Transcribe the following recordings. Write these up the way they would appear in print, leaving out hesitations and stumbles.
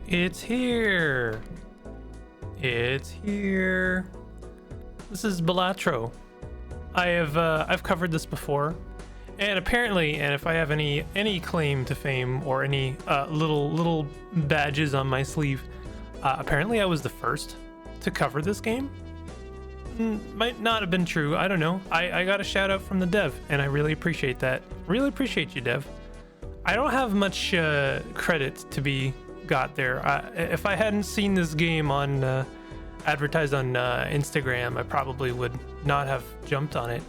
It's here. It's here. This is Balatro. I've covered this before, and apparently, and if I have any claim to fame or any little badges on my sleeve, apparently I was the first to cover this game. Might not have been true. I don't know. I got a shout out from the dev, and I really appreciate that. Really appreciate you, dev. I don't have much credit to be got there. If I hadn't seen this game on advertised on Instagram, I probably would not have jumped on it.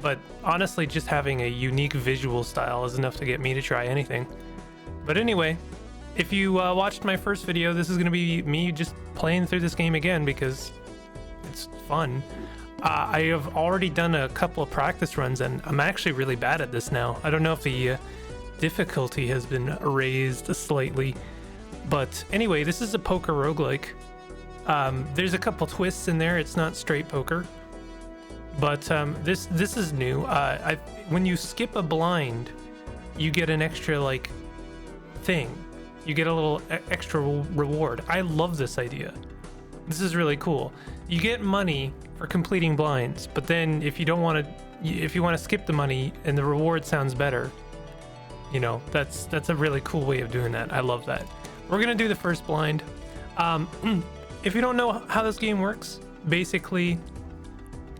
But honestly, just having a unique visual style is enough to get me to try anything. But anyway, if you watched my first video, this is going to be me just playing through this game again because it's fun. I have already done a couple of practice runs, and I'm actually really bad at this now. I don't know if the difficulty has been raised slightly, but anyway, this is a poker roguelike. There's a couple twists in there. It's not straight poker, but this is new. When you skip a blind, you get an extra like thing. You get a little extra reward. I love this idea. This is really cool. You get money for completing blinds, but then if you want to skip the money and the reward sounds better, you know, that's a really cool way of doing that. I love that. We're gonna do the first blind. If you don't know how this game works, basically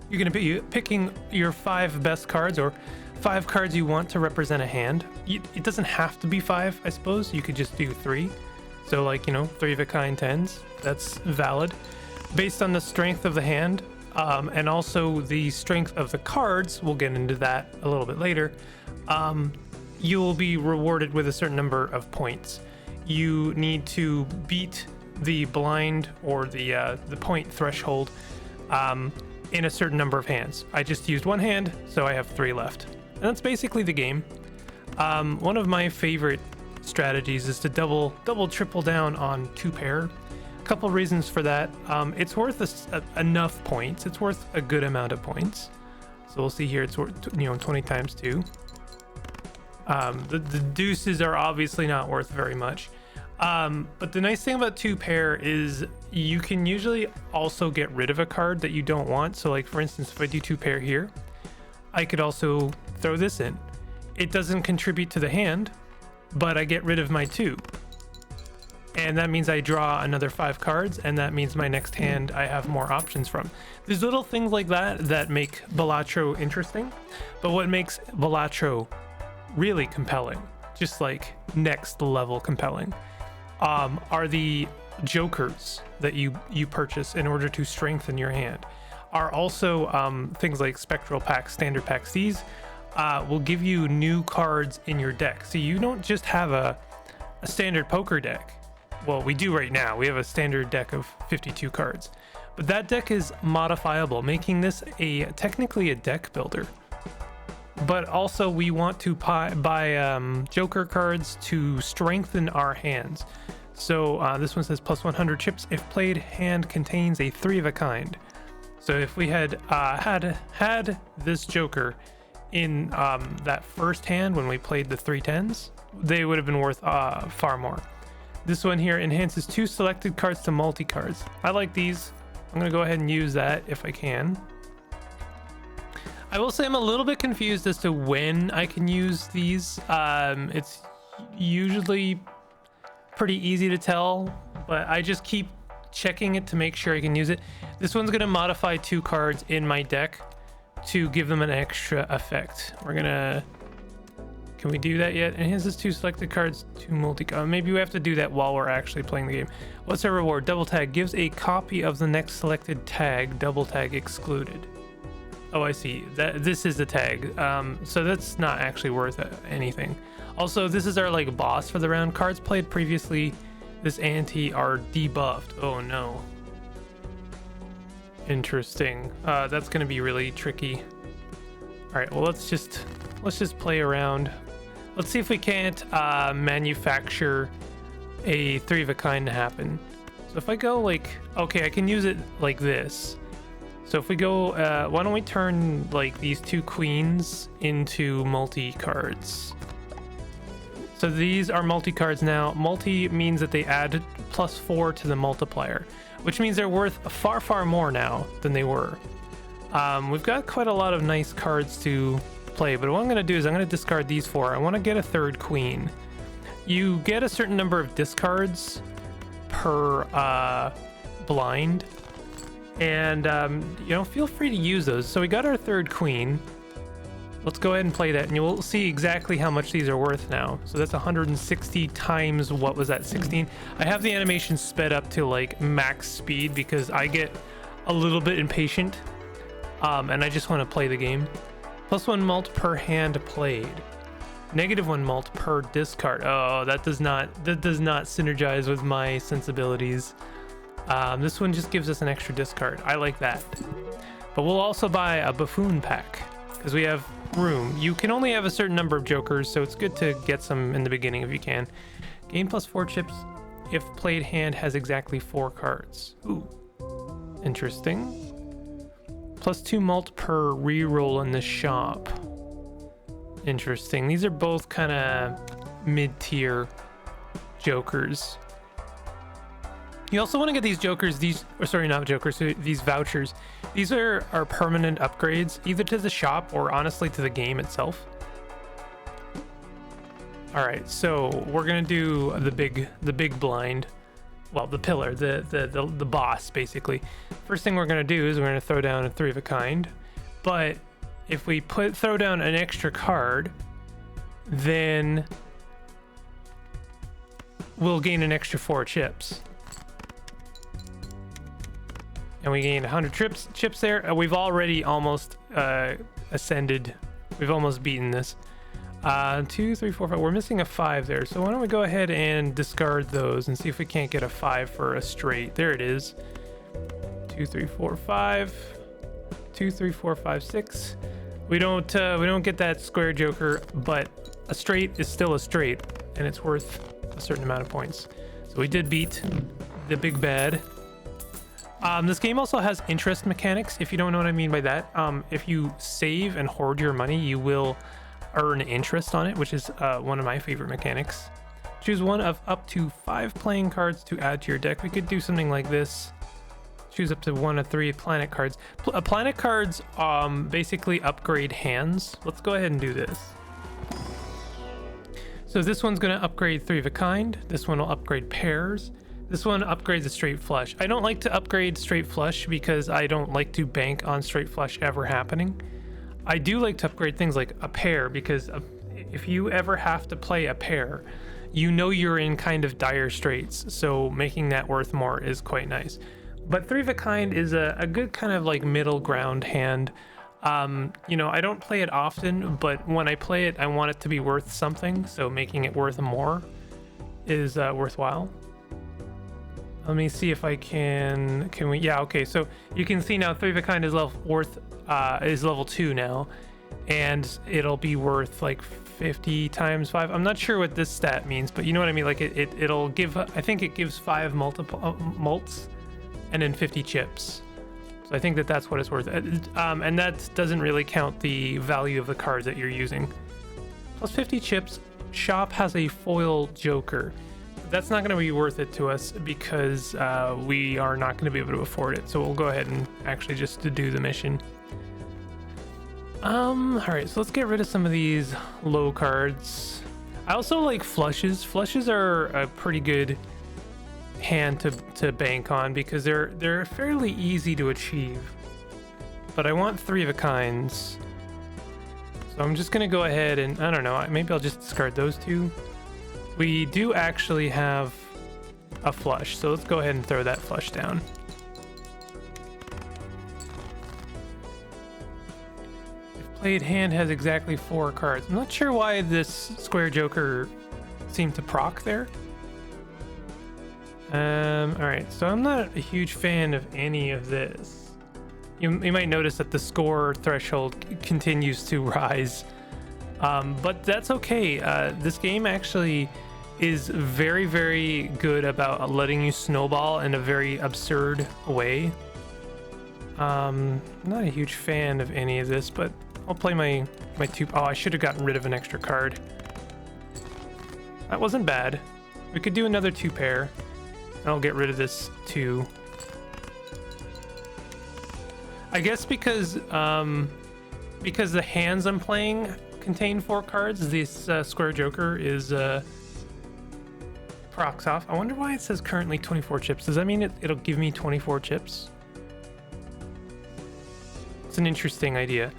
you're gonna be picking your 5 best cards or 5 cards you want to represent a hand. It doesn't have to be 5, I suppose. You could just do 3. So like, you know, 3 of a kind 10s. That's valid. Based on the strength of the hand, and also the strength of the cards, we'll get into that a little bit later. You will be rewarded with a certain number of points. You need to beat the blind or the point threshold in a certain number of hands. I just used 1 hand, so I have 3 left. And that's basically the game. One of my favorite strategies is to double, triple down on 2-pair. A couple reasons for that. It's worth enough points. It's worth a good amount of points. So we'll see here. It's worth 20 times 2. The deuces are obviously not worth very much. But the nice thing about 2-pair is you can usually also get rid of a card that you don't want. So like, for instance, if I do 2-pair here, I could also throw this in. It doesn't contribute to the hand, but I get rid of my 2. And that means I draw another 5 cards, and that means my next hand I have more options from. There's little things like that make Balatro interesting, but what makes Balatro really compelling, just like next level compelling, are the jokers that you purchase in order to strengthen your hand. Are also things like spectral packs, standard packs. These will give you new cards in your deck, so you don't just have a standard poker deck. Well, we do right now. We have a standard deck of 52 cards, but that deck is modifiable, making this technically a deck builder. But also we want to buy joker cards to strengthen our hands. So this one says plus 100 chips if played hand contains a 3 of a kind. So if we had had this joker in that first hand when we played the 3 10s, they would have been worth far more. This one here enhances 2 selected cards to multi-cards. I like these. I'm gonna go ahead and use that if I can. I will say I'm a little bit confused as to when I can use these. It's usually pretty easy to tell, but I just keep checking it to make sure I can use it. This one's gonna modify 2 cards in my deck to give them an extra effect. Can we do that yet? Enhances 2 selected cards to multi-card. Maybe we have to do that while we're actually playing the game. What's our reward? Double tag gives a copy of the next selected tag. Double tag excluded. Oh, I see. This is the tag. So that's not actually worth anything. Also, this is our like boss for the round. Cards played previously this ante are debuffed. Oh no. Interesting. That's gonna be really tricky. All right. Well, let's just play around. Let's see if we can't manufacture a 3 of a kind to happen. So if I go like, okay, I can use it like this. So if we go, why don't we turn like these 2 queens into multi cards? So these are multi-cards now. Multi means that they add +4 to the multiplier, which means they're worth far, far more now than they were. We've got quite a lot of nice cards to play, but what I'm going to do is I'm going to discard these 4. I want to get a third queen. You get a certain number of discards per blind, and you know, feel free to use those. So we got our third queen. Let's go ahead and play that, and you'll see exactly how much these are worth now. So that's 160 times, what was that, 16? I have the animation sped up to like max speed because I get a little bit impatient, and I just want to play the game. +1 mult per hand played. -1 mult per discard. Oh, that does not synergize with my sensibilities. This one just gives us an extra discard. I like that. But we'll also buy a buffoon pack because we have room. You can only have a certain number of jokers, so it's good to get some in the beginning if you can. Gain +4 chips if played hand has exactly 4 cards. Ooh, interesting. +2 mult per reroll in the shop. Interesting. These are both kind of mid-tier jokers. You also want to get these jokers, not jokers, these vouchers. These are permanent upgrades, either to the shop or honestly to the game itself. All right, so we're gonna do the big blind. Well, the pillar, the boss, basically. First thing we're gonna do is we're gonna throw down a 3 of a kind, but if we throw down an extra card, then we'll gain an extra 4 chips. And we gained 100 chips there. We've already almost ascended. We've almost beaten this. 2, 3, 4, 5. We're missing a 5 there. So why don't we go ahead and discard those and see if we can't get a 5 for a straight. There it is. 2, 3, 4, 5. 2, 3, 4, 5, 6. We don't get that square joker, but a straight is still a straight, and it's worth a certain amount of points. So we did beat the big bad. This game also has interest mechanics, if you don't know what I mean by that. If you save and hoard your money, you will earn interest on it, which is one of my favorite mechanics. Choose one of up to 5 playing cards to add to your deck. We could do something like this. Choose up to 1 of 3 planet cards. Planet cards basically upgrade hands. Let's go ahead and do this. So this one's going to upgrade 3 of a kind. This one will upgrade pairs. This one upgrades a straight flush. I don't like to upgrade straight flush because I don't like to bank on straight flush ever happening. I do like to upgrade things like a pair because if you ever have to play a pair, you know you're in kind of dire straits. So making that worth more is quite nice. But 3 of a kind is a good kind of like middle ground hand. You know, I don't play it often, but when I play it, I want it to be worth something. So making it worth more is worthwhile. Let me see if I can we, yeah, okay. So you can see now 3 of a kind is level 2 now, and it'll be worth like 50 times 5. I'm not sure what this stat means, but you know what I mean? Like it'll give, I think it gives 5 mults and then 50 chips. So I think that's what it's worth. And that doesn't really count the value of the cards that you're using. Plus 50 chips, shop has a foil joker. That's not going to be worth it to us because we are not going to be able to afford it. So we'll go ahead and actually just do the mission. All right, so let's get rid of some of these low cards. I also like flushes. Flushes are a pretty good hand to bank on because they're fairly easy to achieve. But I want 3 of a kinds. So I'm just going to go ahead and, I don't know, maybe I'll just discard those 2. We do actually have a flush, so let's go ahead and throw that flush down. If played hand has exactly 4 cards. I'm not sure why this square joker seemed to proc there. All right, so I'm not a huge fan of any of this. You might notice that the score threshold continues to rise. But that's okay. This game actually is very, very good about letting you snowball in a very absurd way. I'm not a huge fan of any of this, but I'll play my 2. Oh, I should have gotten rid of an extra card. That wasn't bad. We could do another 2 pair. And I'll get rid of this 2. I guess because the hands I'm playing contain 4 cards, this square joker is procs off. I wonder why it says currently 24 chips. Does that mean it'll give me 24 chips? It's an interesting idea.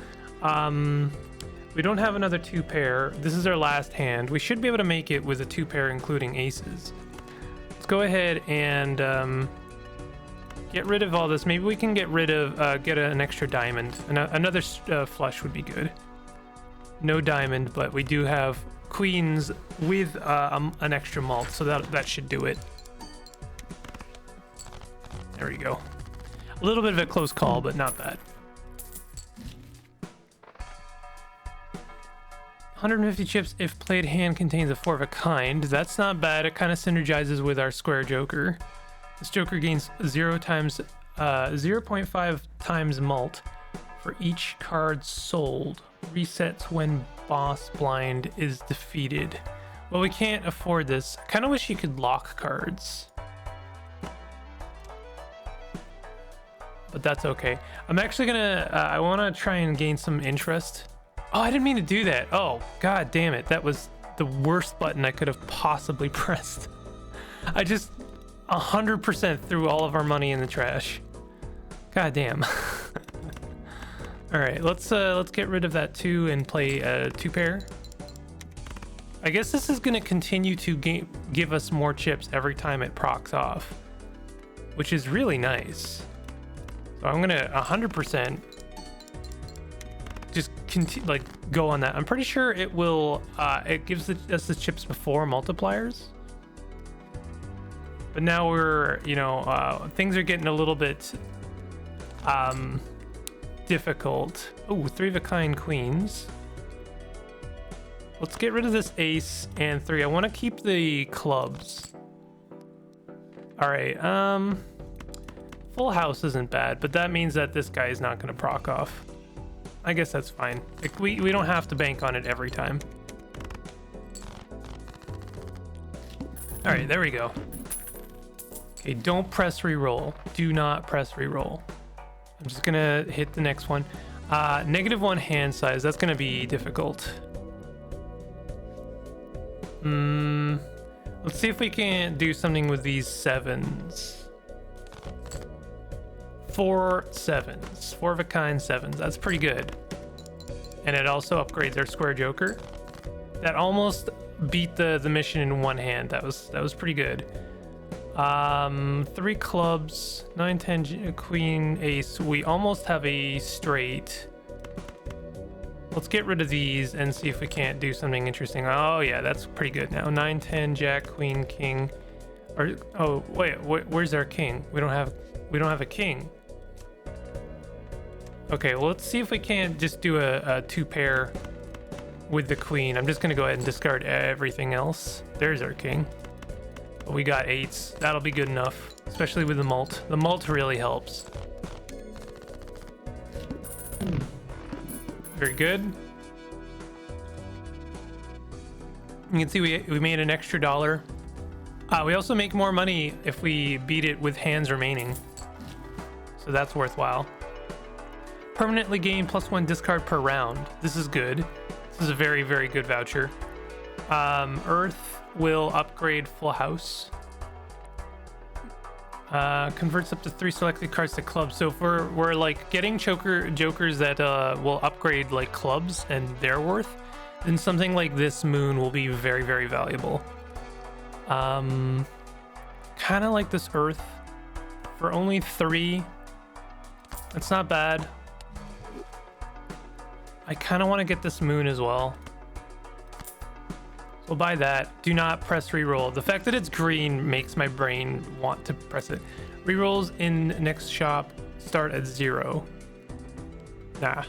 We don't have another 2 pair. This is our last hand. We should be able to make it with a 2 pair including aces. Let's go ahead and get rid of all this. Maybe we can get rid of get an extra diamond. Another flush would be good. No diamond, but we do have queens with an extra mult, so that should do it. There we go. A little bit of a close call, but not bad. 150 chips if played hand contains a 4 of a kind. That's not bad. It kind of synergizes with our square joker. This joker gains 0.5 times mult for each card sold. Resets when boss blind is defeated. Well, we can't afford this. I kind of wish you could lock cards, but that's okay. I'm actually gonna I want to try and gain some interest. Oh, I didn't mean to do that. Oh, god damn it. That was the worst button I could have possibly pressed. I just 100% threw all of our money in the trash. God damn. All right, let's get rid of that 2 and play a 2 pair. I guess this is going to continue to give us more chips every time it procs off, which is really nice. So I'm going to 100% just go on that. I'm pretty sure it will it gives us the chips before multipliers, but now we're things are getting a little bit difficult. Oh, 3 of a kind queens. Let's get rid of this ace and 3. I want to keep the clubs. All right, full house isn't bad, but that means that this guy is not going to proc off. I guess that's fine. Like we don't have to bank on it every time. All right, there we go. Okay, don't press reroll. Do not press reroll. I'm just gonna hit the next one. -1 hand size. That's gonna be difficult. Let's see if we can do something with these 7s. 4 7s. 4 of a kind 7s. That's pretty good. And it also upgrades our square joker. That almost beat the mission in one hand. That was pretty good. 3 clubs, 9 10 queen ace. We almost have a straight. Let's get rid of these and see if we can't do something interesting. Oh yeah, that's pretty good now. 9 10 jack queen king. Or oh wait, where's our king? We don't have a king. Okay, well, let's see if we can't just do a 2 pair with the queen. I'm just gonna go ahead and discard everything else. There's our king. But we got 8s. That'll be good enough, especially with the mult. The mult really helps. Very good. You can see we made an extra $1. We also make more money if we beat it with hands remaining, so that's worthwhile. Permanently gain +1 discard per round. This is good. This is a very, very good voucher. Earth will upgrade full house. Converts up to 3 selected cards to clubs. So if we're like getting jokers that will upgrade like clubs and their worth, then something like this moon will be very, very valuable. Kind of like this earth for only 3. That's not bad. I kind of want to get this moon as well. We'll buy that. Do not press reroll. The fact that it's green makes my brain want to press it. Rerolls in next shop start at 0. Nah.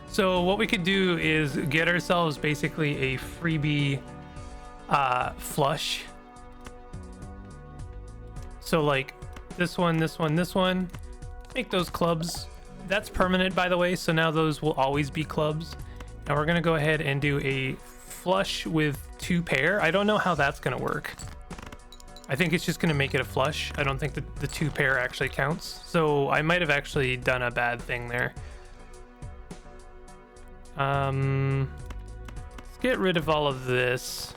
So what we could do is get ourselves basically a freebie flush. So like this one, this one, this one. Make those clubs. That's permanent, by the way, so now those will always be clubs. Now we're gonna go ahead and do a flush with 2 pair. I don't know how that's gonna work. I think it's just gonna make it a flush. I don't think that the 2 pair actually counts. So I might have actually done a bad thing there. Let's get rid of all of this.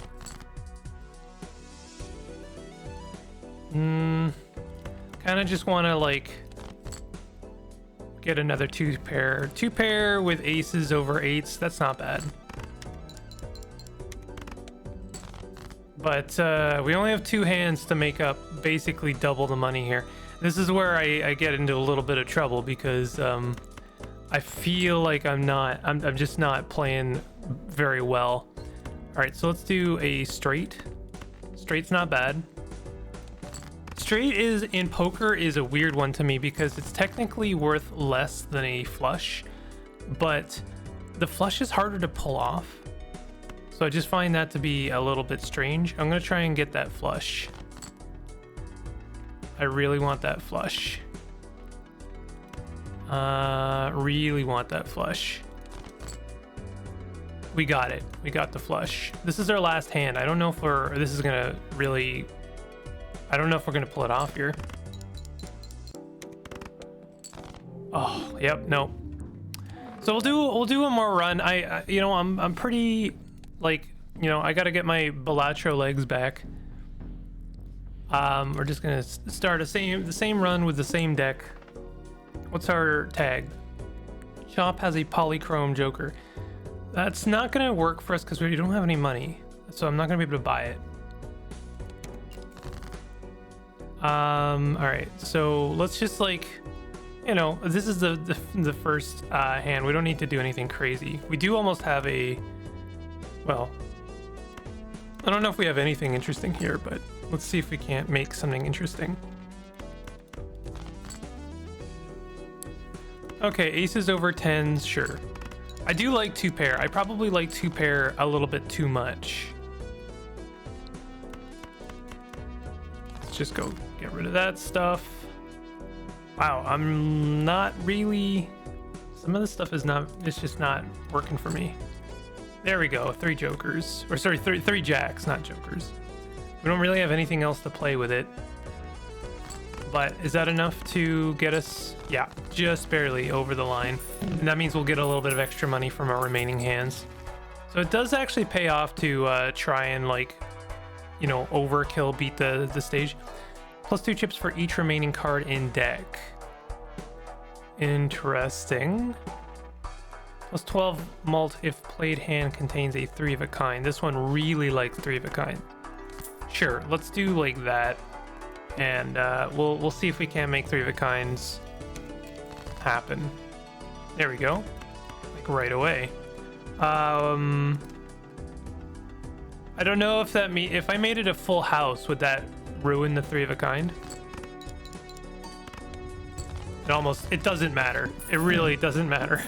Kind of just want to like get another 2 pair. 2 pair with aces over 8s. That's not bad. But we only have 2 hands to make up basically double the money here. This is where I get into a little bit of trouble because I feel like I'm just not playing very well. All right, so let's do a straight. Straight's not bad. Straight is in poker is a weird one to me because it's technically worth less than a flush, but the flush is harder to pull off. So I just find that to be a little bit strange. I'm gonna try and get that flush. I really want that flush. Really want that flush. We got it. We got the flush. This is our last hand. I don't know if this is gonna really, I don't know if we're gonna pull it off here. Oh, yep, no. So we'll do one more run. You know, I'm pretty, like, you know, I gotta get my Balatro legs back. We're just gonna start the same run with the same deck. What's our tag? Shop has a polychrome joker. That's not gonna work for us because we don't have any money, so I'm not gonna be able to buy it. All right, so let's just, like, you know, this is the first hand. We don't need to do anything crazy. We do almost have a, well, I don't know if we have anything interesting here, but let's see if we can't make something interesting. Okay, aces over 10s, sure. I do like 2 pair. I probably like 2 pair a little bit too much. Let's just go get rid of that stuff. Wow, I'm not really, some of this stuff is not, it's just not working for me. There we go, 3 jokers, or sorry, 3 jacks, not jokers. We don't really have anything else to play with it. But is that enough to get us, yeah, just barely over the line. And that means we'll get a little bit of extra money from our remaining hands. So it does actually pay off to try and, like, you know, overkill, beat the stage. Plus 2 chips for each remaining card in deck. Interesting. Plus 12 malt if played hand contains a 3 of a kind. This one really likes 3 of a kind. Sure, let's do like that. And we'll see if we can make 3 of a kinds happen. There we go, like right away. I don't know if that if I made it a full house, would that ruin the 3 of a kind? It doesn't matter. It really doesn't matter.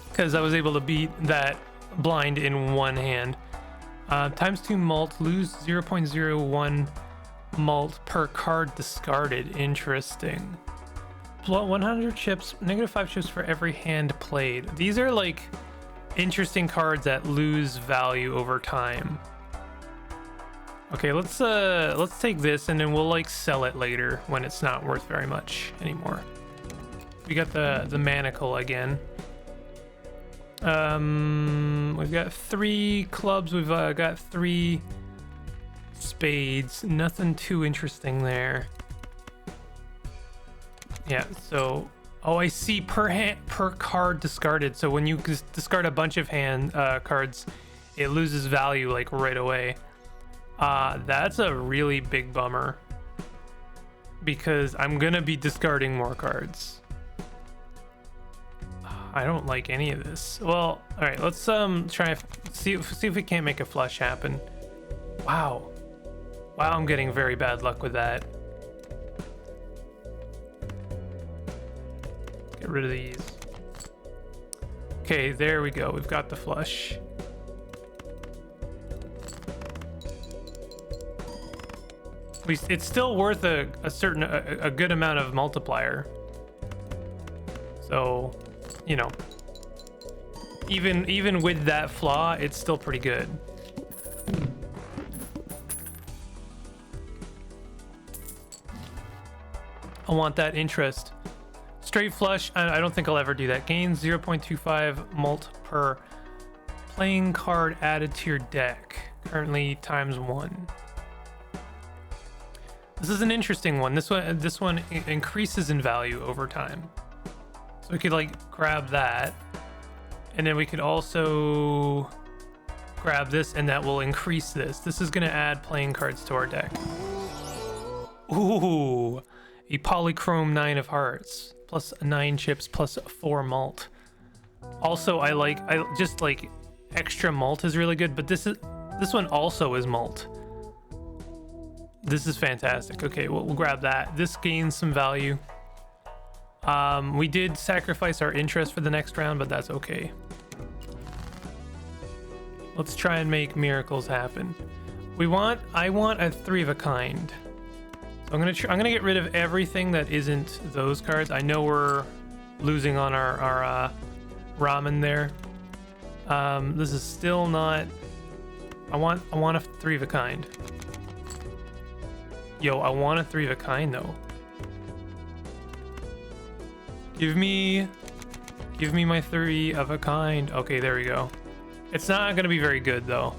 Because I was able to beat that blind in 1 hand. Times 2 malt, lose 0.01 malt per card discarded. Interesting. 100 chips, -5 chips for every hand played. These are like interesting cards that lose value over time. Okay, let's take this and then we'll like sell it later when it's not worth very much anymore. We got the manacle again. We've got 3 clubs, we've got 3 spades, nothing too interesting there. Yeah, so, oh, I see, per card discarded. So when you discard a bunch of hand cards, it loses value like right away. That's a really big bummer because I'm gonna be discarding more cards. I don't like any of this. Well, all right, let's try see if we can't make a flush happen. Wow, I'm getting very bad luck with that. Get rid of these. Okay, there we go. We've got the flush. At least it's still worth a good amount of multiplier. So, you know, Even with that flaw, it's still pretty good. I want that interest. Straight flush, I don't think I'll ever do that. Gains 0.25 mult per playing card added to your deck. Currently ×1. This is an interesting one. This one increases in value over time. So we could like grab that, and then we could also grab this, and that will increase this. This is gonna add playing cards to our deck. Ooh, a polychrome 9 of hearts, plus 9 chips, plus 4 malt. Also, I just like extra malt is really good, but this one also is malt. This is fantastic. Okay, we'll grab that. This gains some value. We did sacrifice our interest for the next round, but that's okay. Let's try and make miracles happen. I want a 3 of a kind. So I'm gonna get rid of everything that isn't those cards. I know we're losing on our ramen there. This is still not. I want a 3 of a kind. Yo, I want a 3 of a kind though. Give me my 3 of a kind. Okay, there we go. It's not gonna be very good though.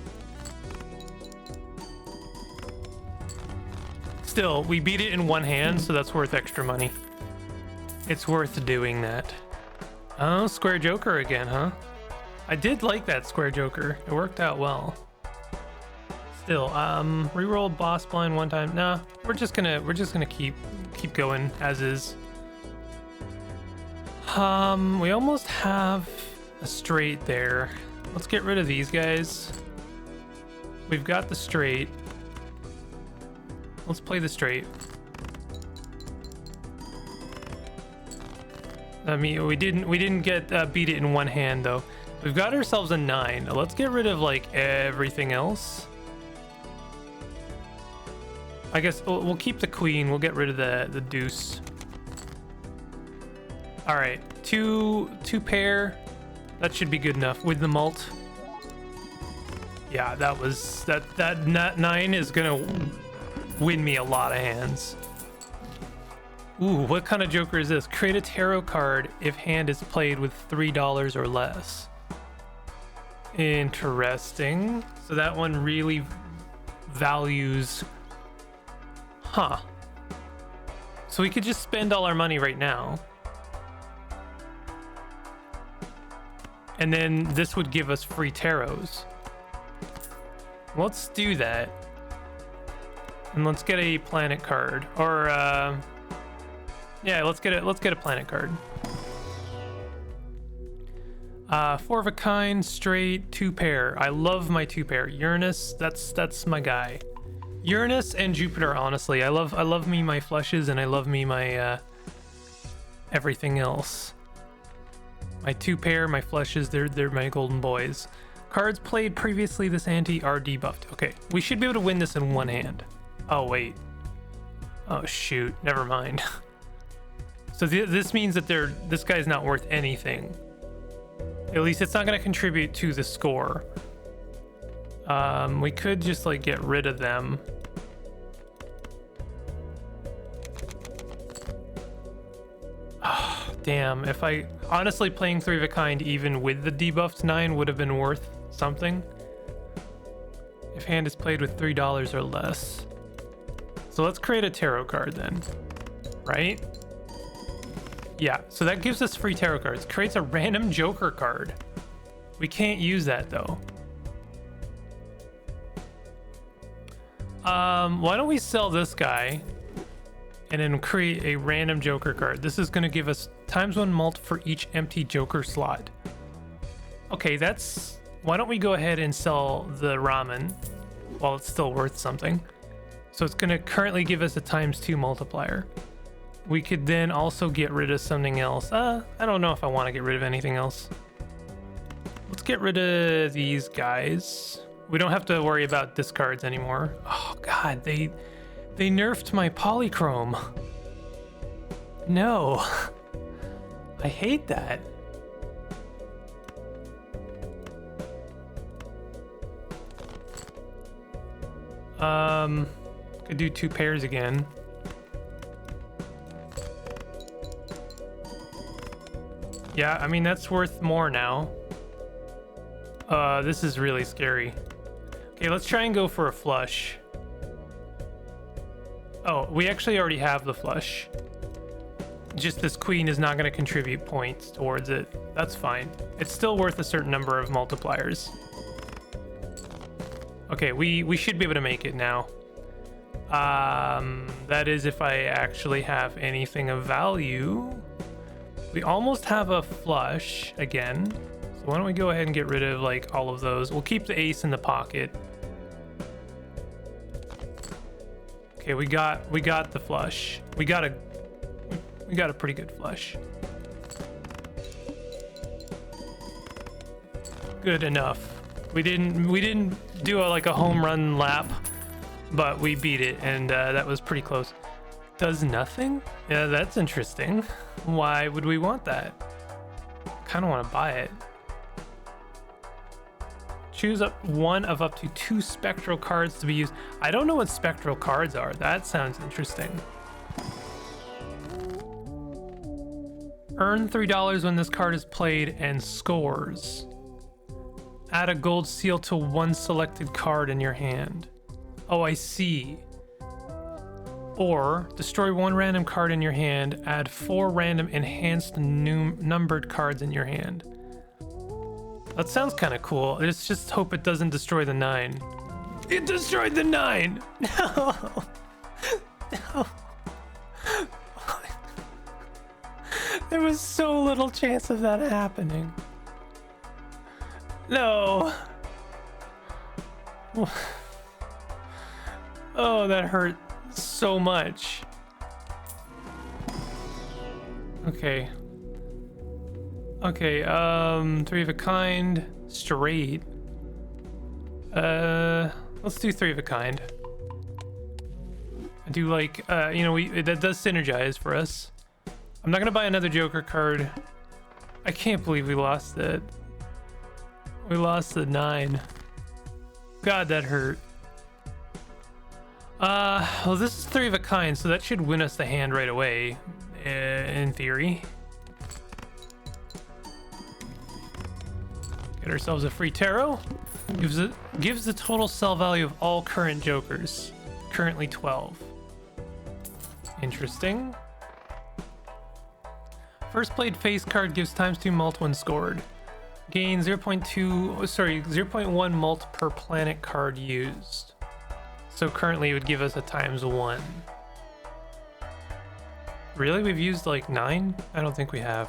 Still, we beat it in one hand, so that's worth extra money. It's worth doing that. Oh, square joker again, huh? I did like that square joker. It worked out well. Still, reroll boss blind one time. Nah, we're just gonna keep going as is. We almost have a straight there. Let's get rid of these guys. We've got the straight. Let's play the straight. I mean, we didn't get beat it in one hand though. We've got ourselves a 9. Let's get rid of like everything else. I guess we'll keep the queen. We'll get rid of the deuce. All right, two pair. That should be good enough with the mult. Yeah, that 9 is gonna win me a lot of hands. Ooh, what kind of joker is this? Create a tarot card if hand is played with $3 or less. Interesting. So that one really values. Huh. So we could just spend all our money right now. And then this would give us free tarots. Let's do that. And let's get a planet card. Or yeah, let's get a planet card. 4 of a kind, straight, 2 pair. I love my 2 pair. Uranus, that's my guy. Uranus and Jupiter, honestly. I love me my flushes, and I love me my everything else. My 2 pair, my flushes, they're my golden boys. Cards played previously this ante are debuffed. Okay, we should be able to win this in one hand. Oh wait. Oh shoot, never mind. So this means that this guy's not worth anything. At least it's not going to contribute to the score. We could just like get rid of them. Oh, damn, if I honestly playing 3 of a kind even with the debuffed 9 would have been worth something. If hand is played with $3 or less. So let's create a tarot card then, right? Yeah, so that gives us free tarot cards. Creates a random joker card. We can't use that though. Why don't we sell this guy and then create a random joker card? This is gonna give us ×1 mult for each empty joker slot. Okay, why don't we go ahead and sell the ramen while it's still worth something? So it's gonna currently give us a ×2 multiplier. We could then also get rid of something else. I don't know if I want to get rid of anything else. Let's get rid of these guys. We don't have to worry about discards anymore. Oh god, they nerfed my polychrome. No. I hate that. Could do 2 pairs again. Yeah, I mean, that's worth more now. This is really scary. Okay, let's try and go for a flush. Oh, we actually already have the flush. Just this queen is not going to contribute points towards it. That's fine. It's still worth a certain number of multipliers. Okay, we should be able to make it now. That is if I actually have anything of value. We almost have a flush again. So why don't we go ahead and get rid of like all of those. We'll keep the ace in the pocket. Okay, we got the flush. We got a pretty good flush. Good enough. We didn't do like a home run lap, but we beat it, and that was pretty close. Does nothing? Yeah, that's interesting. Why would we want that? Kind of want to buy it. Choose one of up to 2 spectral cards to be used. I don't know what spectral cards are. That sounds interesting. Earn $3 when this card is played and scores. Add a gold seal to 1 selected card in your hand. Oh, I see. Or destroy 1 random card in your hand. Add 4 random enhanced numbered cards in your hand. That sounds kind of cool. Let's just hope it doesn't destroy the 9. It destroyed the 9! No! No! There was so little chance of that happening. No! Oh, that hurt so much. Okay. Okay, 3 of a kind, straight. Let's do 3 of a kind. I do like, you know, that does synergize for us. I'm not gonna buy another Joker card. I can't believe we lost it. We lost the 9. God, that hurt. Well, this is 3 of a kind, so that should win us the hand right away, in theory. Get ourselves a free tarot. Gives the total sell value of all current Jokers. Currently 12. Interesting. First played face card gives ×2 mult when scored. Gain 0.1 mult per planet card used. So currently it would give us a ×1. Really? We've used like 9? I don't think we have.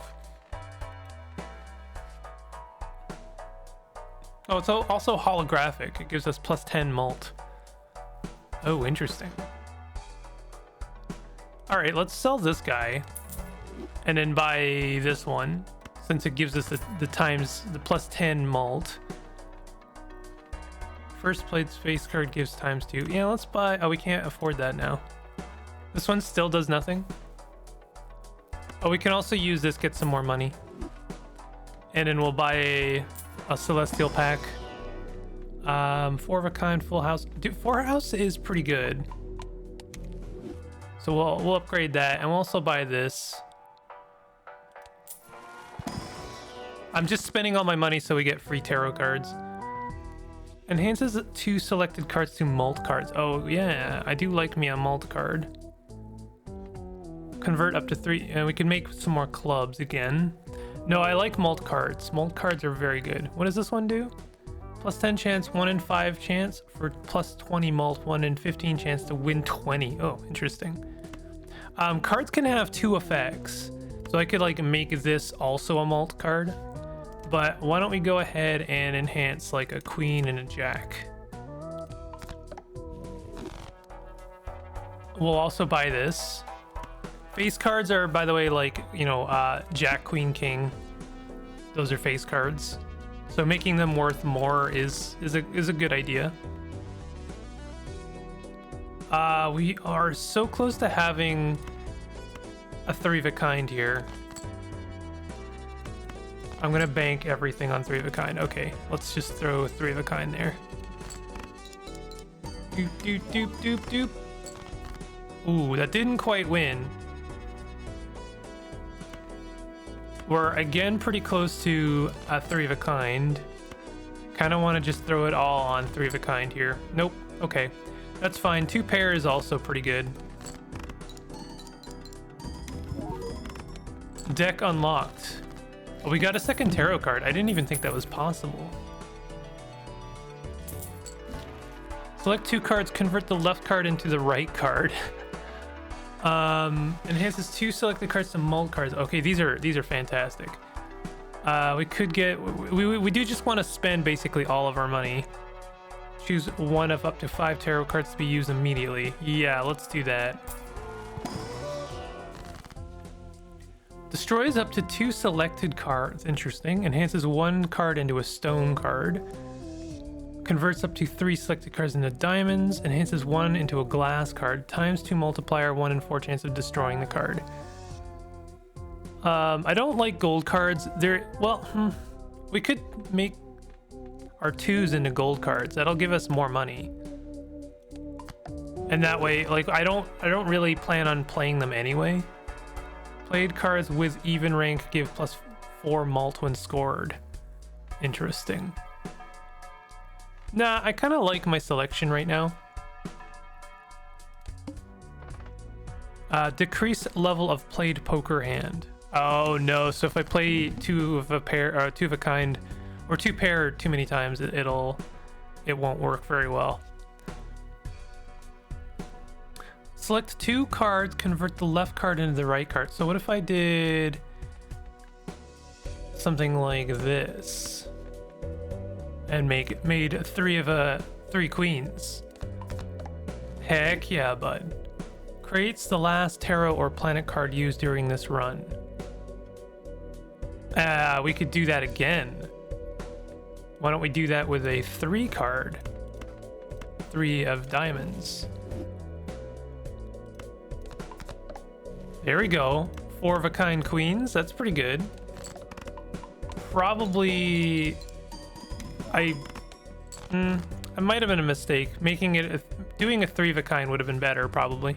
Oh, it's also holographic. It gives us +10 mult. Oh, interesting. All right, let's sell this guy and then buy this one, since it gives us the +10 mult. First played face card gives ×2. Yeah, let's buy. Oh, we can't afford that now. This one still does nothing. Oh, we can also use this, get some more money. And then we'll buy a celestial pack. 4 of a kind, full house. Dude, 4 house is pretty good. So we'll upgrade that, and we'll also buy this. I'm just spending all my money so we get free tarot cards. Enhances 2 selected cards to mult cards. Oh yeah, I do like me a mult card. Convert up to 3, and we can make some more clubs again. No, I like mult cards. Mult cards are very good. What does this one do? +10 chance, 1 in 5 chance for +20 mult, 1 in 15 chance to win 20. Oh, interesting. Cards can have 2 effects. So I could like make this also a mult card. But why don't we go ahead and enhance like a queen and a jack. We'll also buy this. Face cards are, by the way, like, you know, jack, queen, king. Those are face cards. So making them worth more is a good idea. We are so close to having a 3 of a kind here. I'm gonna bank everything on 3 of a kind. Okay, let's just throw 3 of a kind there. Doop, doop, doop, doop, doop. Ooh, that didn't quite win. We're again pretty close to a 3 of a kind. Kind of want to just throw it all on 3 of a kind here. Nope. Okay. That's fine. 2 pair is also pretty good. Deck unlocked. Oh, we got a second tarot card. I didn't even think that was possible. Select 2 cards, convert the left card into the right card. Enhances 2 selected cards to mult cards. Okay, these are fantastic. We could get, we do just want to spend basically all of our money. Choose one of up to 5 tarot cards to be used immediately. Yeah, let's do that. Destroys up to 2 selected cards. Interesting. Enhances 1 card into a stone card. Converts up to 3 selected cards into diamonds. Enhances 1 into a glass card. Times 2 multiplier, 1 in 4 chance of destroying the card. I don't like gold cards. We could make our 2s into gold cards. That'll give us more money. And that way, like, I don't really plan on playing them anyway. Played cards with even rank give +4 mult when scored. Interesting. Nah, I kind of like my selection right now. Decrease level of played poker hand. Oh no, so if I play 2 of a pair, or 2 of a kind, or 2 pair too many times, it won't work very well. Select 2 cards, convert the left card into the right card. So what if I did something like this and made 3 queens? Heck yeah, bud. Creates the last tarot or planet card used during this run. We could do that again. Why don't we do that with a 3 card? 3 of diamonds. There we go. 4 of a kind queens. That's pretty good. Probably... I might have been a mistake. Doing a 3 of a kind would have been better, probably.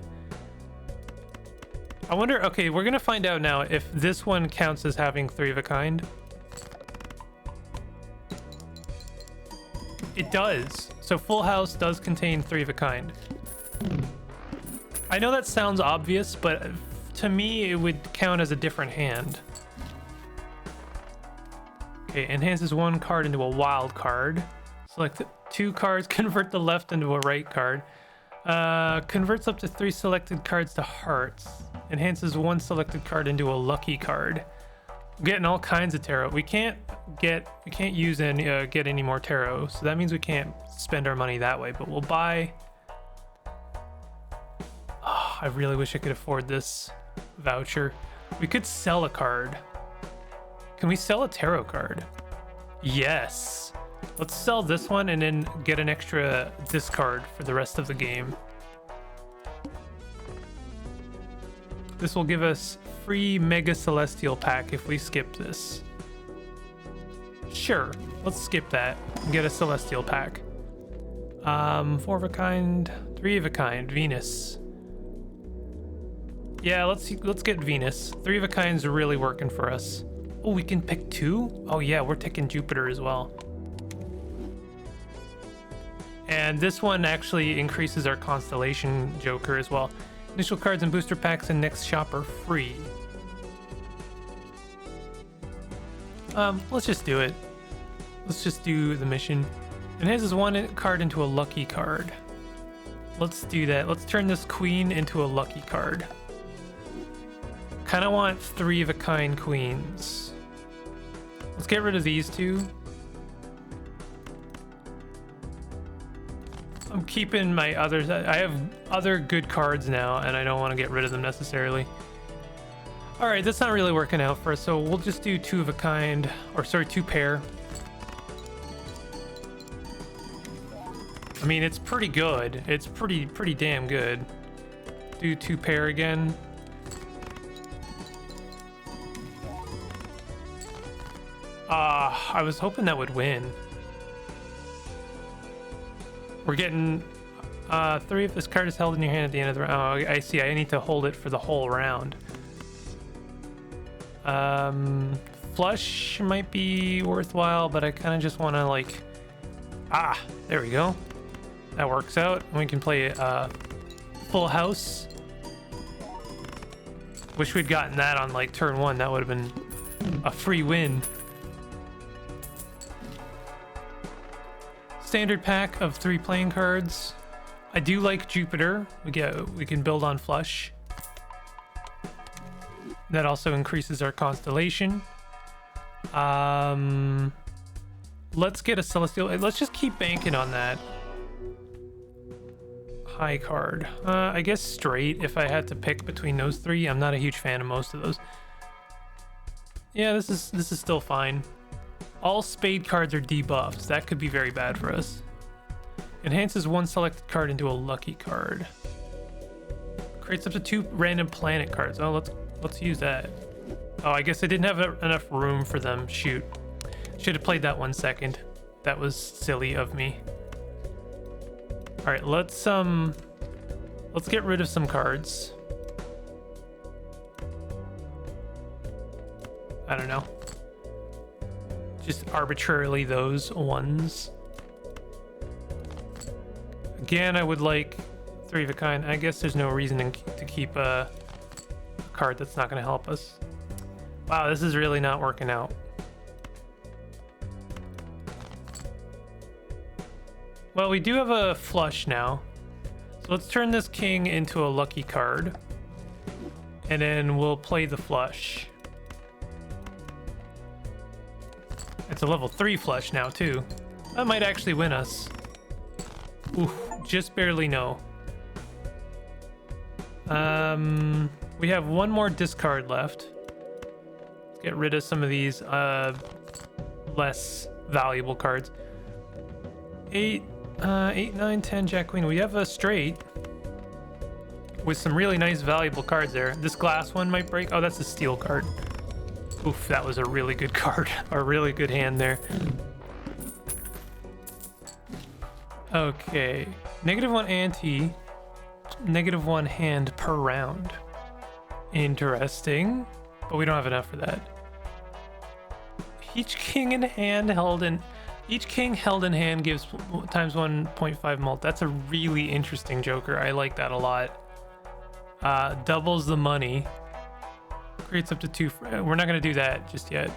I wonder, okay, we're gonna find out now if this one counts as having 3 of a kind. It does. So Full House does contain 3 of a kind. I know that sounds obvious, but to me, it would count as a different hand. Okay, enhances 1 card into a wild card. Select 2 cards, convert the left into a right card. Converts up to 3 selected cards to hearts. Enhances 1 selected card into a lucky card. We're getting all kinds of tarot. We can't use any get any more tarot, so that means we can't spend our money that way. But we'll buy. Oh, I really wish I could afford this voucher. We could sell a card. Can we sell a tarot card? Yes. Let's sell this one and then get an extra discard for the rest of the game. This will give us free Mega Celestial pack if we skip this. Sure, let's skip that and get a Celestial pack. 4 of a kind, 3 of a kind, Venus. Yeah, let's get Venus. 3 of a kind's really working for us. Oh, we can pick 2? Oh yeah, we're taking Jupiter as well. And this one actually increases our Constellation Joker as well. Initial cards and booster packs in next shop are free. Let's just do it. Let's just do the mission. Enhances 1 card into a lucky card. Let's do that. Let's turn this queen into a lucky card. Kind of want 3 of a kind queens. Let's get rid of these 2. I'm keeping my others. I have other good cards now, and I don't want to get rid of them necessarily. All right, that's not really working out for us, so we'll just do 2 of a kind, or sorry, 2 pair. I mean, it's pretty good. It's pretty damn good. Do 2 pair again. I was hoping that would win. We're getting 3 if this card is held in your hand at the end of the round. Oh, I see. I need to hold it for the whole round. Flush might be worthwhile, but I kind of just want to like... Ah, there we go. That works out. We can play full house. Wish we'd gotten that on like turn 1. That would have been a free win. Standard pack of 3 playing cards. I do like Jupiter. We can build on flush. That also increases our constellation. Let's get a celestial. Let's just keep banking on that. High card. I guess straight if I had to pick between those 3. I'm not a huge fan of most of those. Yeah, this is still fine. All spade cards are debuffed. That could be very bad for us. Enhances 1 selected card into a lucky card. Creates up to 2 random planet cards. Oh, let's use that. Oh, I guess I didn't have enough room for them. Shoot. Should have played that 1 second. That was silly of me. All right, let's get rid of some cards. I don't know. Just arbitrarily those ones. Again, I would like 3 of a kind. I guess there's no reason to keep a card that's not going to help us. Wow, this is really not working out. Well, we do have a flush now. So let's turn this king into a lucky card. And then we'll play the flush. It's a level 3 flush now, too. That might actually win us. Oof, just barely no. We have 1 more discard left. Let's get rid of some of these less valuable cards. 8, 9, 10, Jack, Queen. We have a straight with some really nice valuable cards there. This glass one might break. Oh, that's a steel card. Oof, that was a really good card. A really good hand there. Okay. -1 ante. -1 hand per round. Interesting. But we don't have enough for that. Each king held in hand gives times 1.5 mult. That's a really interesting joker. I like that a lot. Doubles the money. Creates up to 2. We're not going to do that just yet.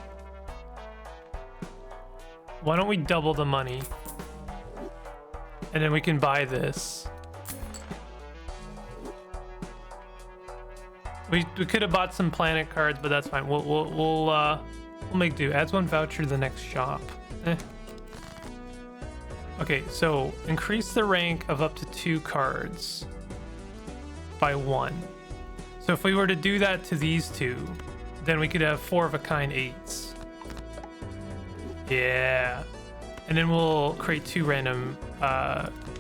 Why don't we double the money? And then we can buy this. We could have bought some planet cards, but that's fine. We'll make do. Adds 1 voucher to the next shop. Okay, so increase the rank of up to 2 cards by 1. So if we were to do that to these 2, then we could have 4 of a kind 8s. Yeah. And then we'll create 2 random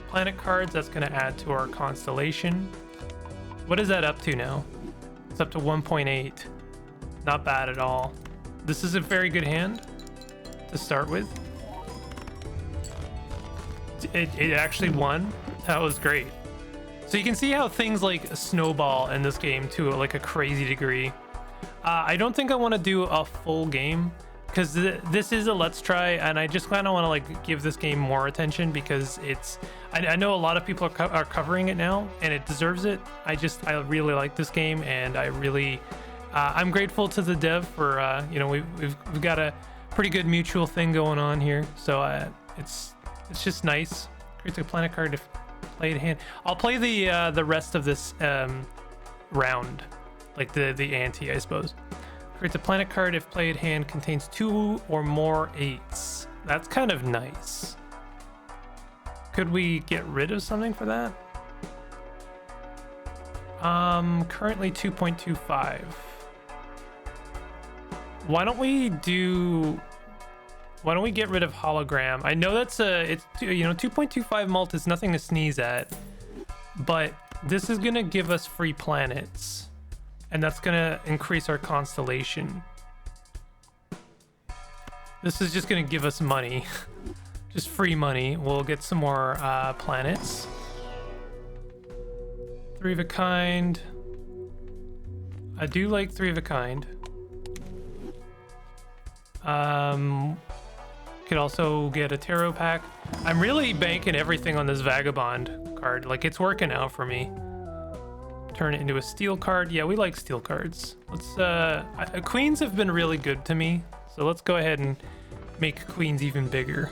planet cards. That's going to add to our constellation. What is that up to now? It's up to 1.8. Not bad at all. This is a very good hand to start with. It actually won. That was great. So you can see how things like snowball in this game to like a crazy degree. I don't think I want to do a full game because this is a let's try, and I just kind of want to like give this game more attention because it's. I know a lot of people are covering it now, and it deserves it. I really like this game, and I really, I'm grateful to the dev for we've got a pretty good mutual thing going on here. So it's just nice. Creates a planet card if played hand. I'll play the rest of this round, like the ante, I suppose. Creates a planet card if played hand contains 2 or more 8s. That's kind of nice. Could we get rid of something for that? Currently 2.25. Why don't we get rid of hologram? I know it's 2.25 mult is nothing to sneeze at, but this is gonna give us free planets, and that's gonna increase our constellation. This is just gonna give us money. Just free money. We'll get some more planets. Three of a kind. I do like three of a kind. Could also get a tarot pack. I'm really banking everything on this vagabond card. Like, it's working out for me. Turn it into a steel card. Yeah, we like steel cards. Let's queens have been really good to me, so let's go ahead and make queens even bigger.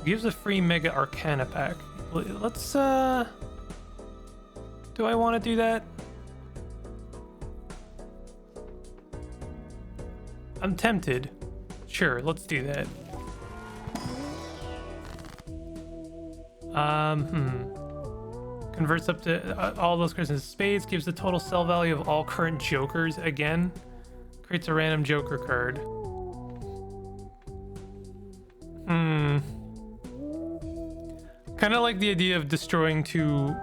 Gives a free mega arcana pack. Let's do I want to do that? I'm tempted. Sure, let's do that. Converts up to all those cards into spades, gives the total sell value of all current jokers again. Creates a random joker card. Kind of like the idea of destroying two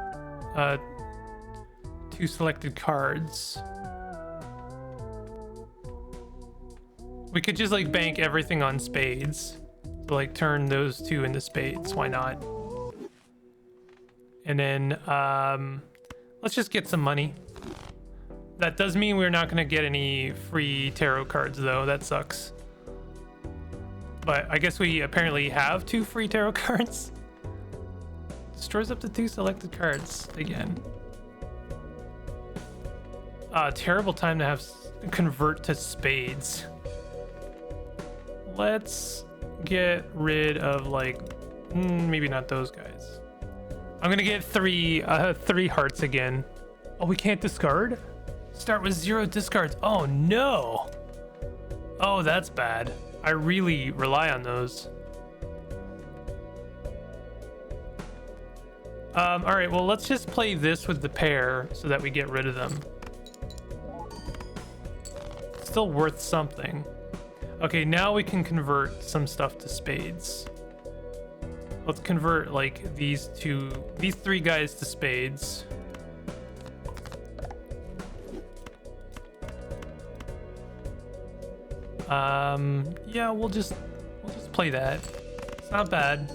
selected cards. We could just like bank everything on spades to like turn those two into spades. Why not? And then let's just get some money. That does mean we're not going to get any free tarot cards though. That sucks. But I guess we apparently have 2 free tarot cards. Destroys up to 2 selected cards again. Terrible time to have convert to spades. Let's get rid of like maybe not those guys. I'm gonna get 3 hearts again. Oh, we can't discard? Start with 0 discards. Oh no. Oh, that's bad. I really rely on those. All right, well, let's just play this with the pair so that we get rid of them. Still worth something. Okay, now we can convert some stuff to spades. Let's convert like these 3 guys to spades. Yeah, we'll just play that. It's not bad.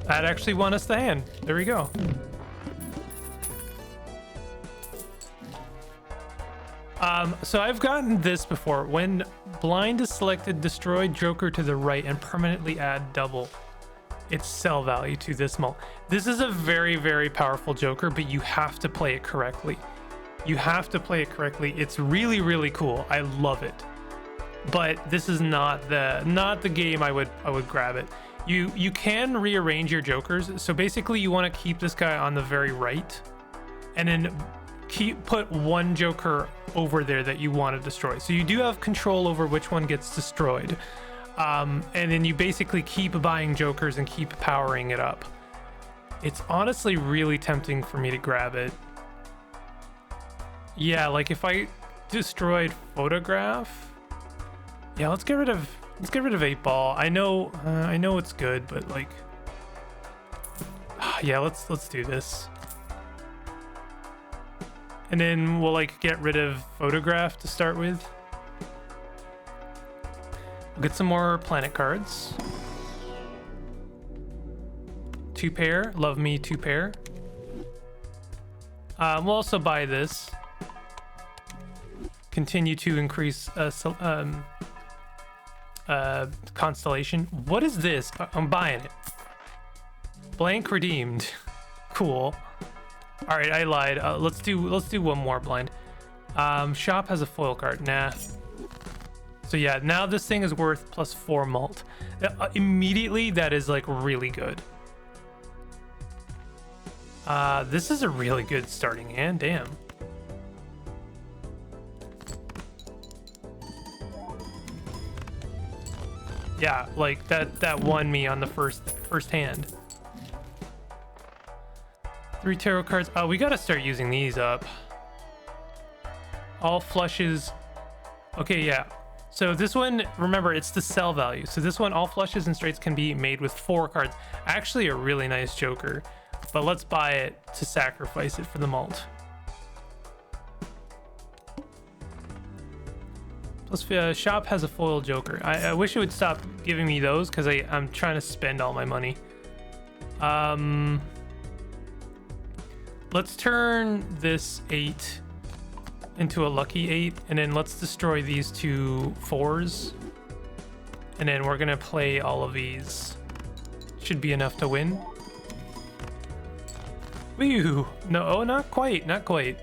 That actually won us the hand. There we go. So I've gotten this before. When blind is selected, destroy joker to the right and permanently add double its sell value to this mult. This is a very, very powerful joker, but you have to play it correctly. You have to play it correctly. It's really, really cool. I love it. But this is not the game I would grab it. You can rearrange your jokers. So basically you want to keep this guy on the very right and then put one joker over there that you want to destroy. So you do have control over which one gets destroyed. And then you basically keep buying jokers and keep powering it up. It's honestly really tempting for me to grab it. Yeah, like if I destroyed photograph. Yeah, let's get rid of 8-ball. I know it's good, but like yeah, let's do this. And then we'll like get rid of photograph to start with. We'll get some more planet cards. 2 pair, love me 2 pair. We'll also buy this. Continue to increase constellation. What is this? I'm buying it. Blank redeemed. Cool. All right, I lied. Let's do one more blind. Shop has a foil card. Nah. So yeah, now this thing is worth +4 mult. Immediately, that is like really good. This is a really good starting hand. Damn. Yeah, like that won me on the first hand. 3 tarot cards. Oh, we gotta start using these up. All flushes. Okay, yeah. So this one, remember, it's the sell value. So this one, all flushes and straights can be made with 4 cards. Actually a really nice joker, but let's buy it to sacrifice it for the mult. Plus, shop has a foil joker. I wish it would stop giving me those because I'm trying to spend all my money. Let's turn this 8 into a lucky 8, and then let's destroy these two 4s. And then we're gonna play all of these. Should be enough to win. Woo! No, not quite, not quite.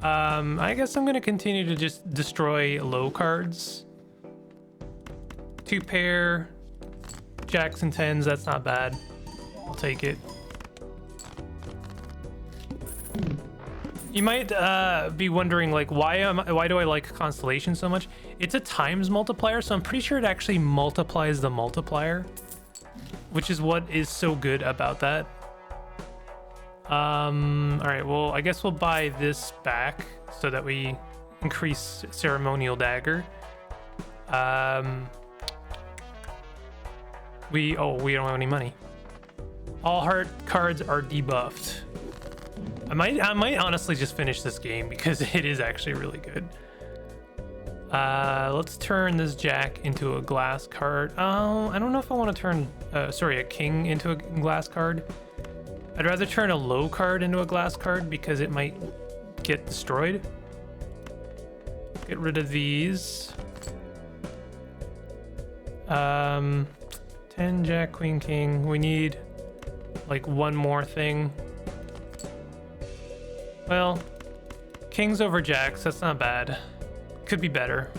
I guess I'm gonna continue to just destroy low cards. 2 pair, jacks and 10s, that's not bad. I'll take it. You might be wondering, like, why do I like Constellation so much? It's a times multiplier, so I'm pretty sure it actually multiplies the multiplier, which is what is so good about that. All right, well, I guess we'll buy this back so that we increase Ceremonial Dagger. We don't have any money. All heart cards are debuffed. I might honestly just finish this game because it is actually really good. Let's turn this jack into a glass card. Oh, I don't know if I want to turn a king into a glass card. I'd rather turn a low card into a glass card because it might get destroyed. Get rid of these. 10 jack, queen, king. We need like one more thing. Well, kings over jacks, that's not bad. Could be better.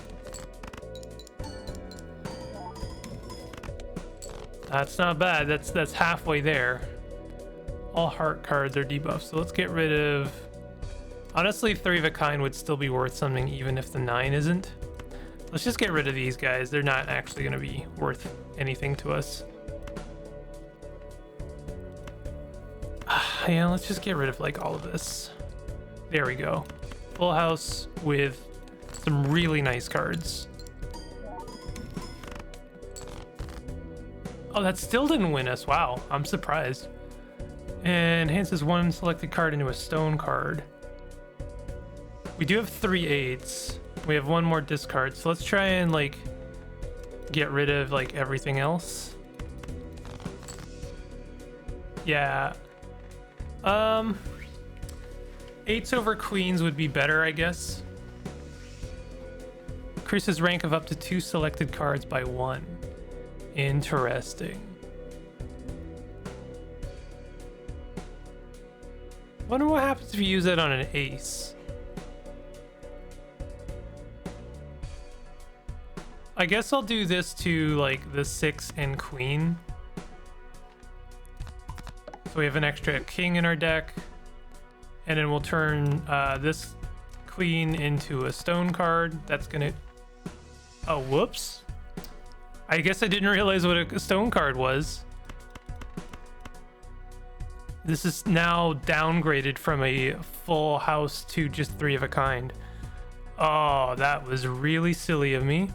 That's not bad. That's halfway there. All heart cards are debuffed, so let's get rid of... Honestly, 3 of a kind would still be worth something even if the 9 isn't. Let's just get rid of these guys. They're not actually going to be worth anything to us. Yeah, let's just get rid of like all of this. There we go. Full house with some really nice cards. Oh, that still didn't win us. Wow, I'm surprised. And enhances one selected card into a stone card. We do have 3 8s. We have one more discard, so let's try and like get rid of like everything else. Yeah. 8s over queens would be better, I guess. Increases rank of up to 2 selected cards by 1. Interesting. Wonder what happens if you use it on an ace. I guess I'll do this to like the 6 and queen. So we have an extra king in our deck. And then we'll turn this queen into a stone card. That's gonna... Oh, whoops. I guess I didn't realize what a stone card was. This is now downgraded from a full house to just 3 of a kind. Oh, that was really silly of me.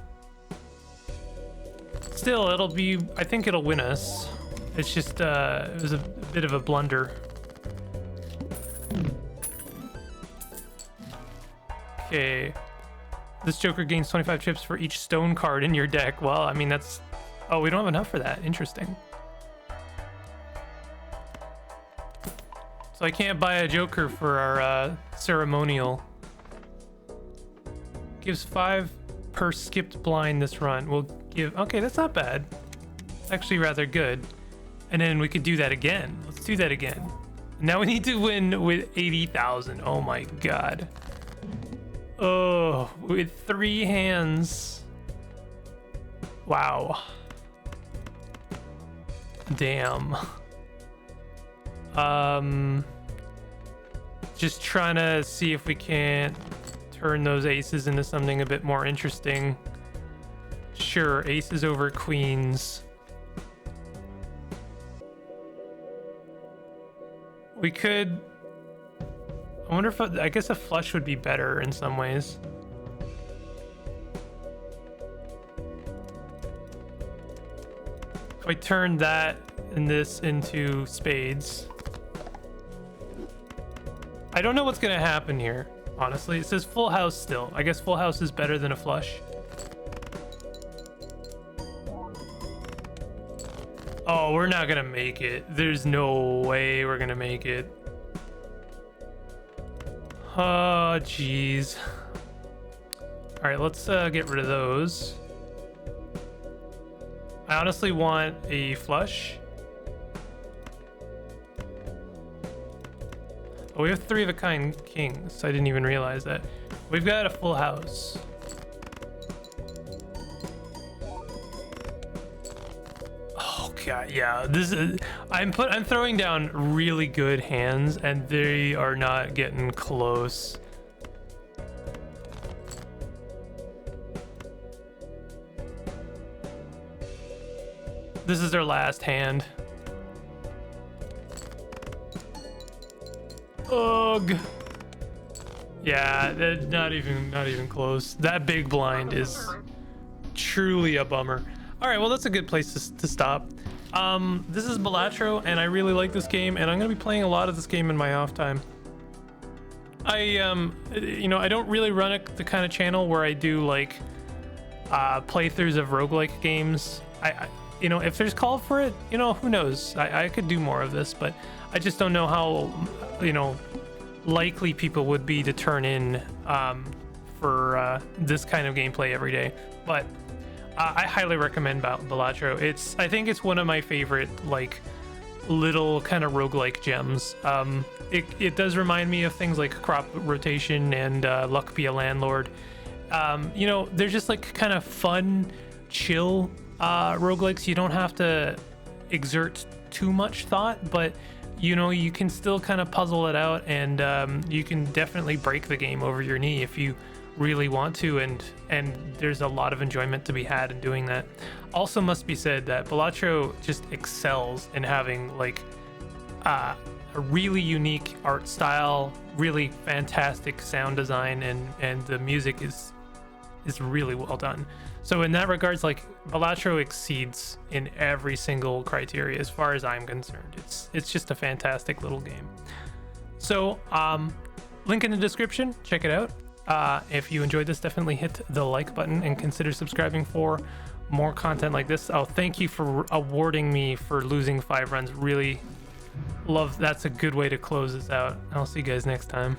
Still, it'll be... I think it'll win us. It's just, it was a bit of a blunder. Okay. This Joker gains 25 chips for each stone card in your deck. Well, I mean, that's... Oh, we don't have enough for that. Interesting. So I can't buy a Joker for our ceremonial. Gives 5 per skipped blind this run. We'll give... Okay, that's not bad. It's actually rather good. And then we could do that again. Let's do that again. Now we need to win with 80,000. Oh my god. Oh, with 3 hands. Wow. Damn. Just trying to see if we can't turn those aces into something a bit more interesting. Sure, aces over queens. We could... I wonder if... I guess a flush would be better in some ways. If I turn that and this into spades. I don't know what's gonna happen here, honestly. It says full house still. I guess full house is better than a flush. Oh, we're not gonna make it. There's no way we're gonna make it. Oh, jeez. All right, let's get rid of those. I honestly want a flush. Oh, we have 3 of a kind kings. I didn't even realize that. We've got a full house. Oh god, yeah. This is I'm throwing down really good hands and they are not getting close. This is their last hand. Ugh. Yeah, not even close. That big blind is truly a bummer. All right, well that's a good place to stop. This is Balatro, and I really like this game, and I'm gonna be playing a lot of this game in my off time. I don't really run the kind of channel where I do like playthroughs of roguelike games. If there's call for it, who knows? I could do more of this, but I just don't know how, likely people would be to turn in for this kind of gameplay every day. But I highly recommend Balatro. I think it's one of my favorite, like, little kind of roguelike gems. It does remind me of things like Crop Rotation and Luck Be a Landlord. They're just like kind of fun, chill roguelikes. You don't have to exert too much thought, but you can still kind of puzzle it out, and you can definitely break the game over your knee if you really want to, and there's a lot of enjoyment to be had in doing that. Also must be said that Balatro just excels in having like a really unique art style, really fantastic sound design, and the music is really well done. So in that regards, like, Balatro exceeds in every single criteria as far as I'm concerned. It's just a fantastic little game. So link in the description, check it out. If you enjoyed this, definitely hit the like button and consider subscribing for more content like this. Oh, thank you for awarding me for losing 5 runs. Really love, that's a good way to close this out. I'll see you guys next time.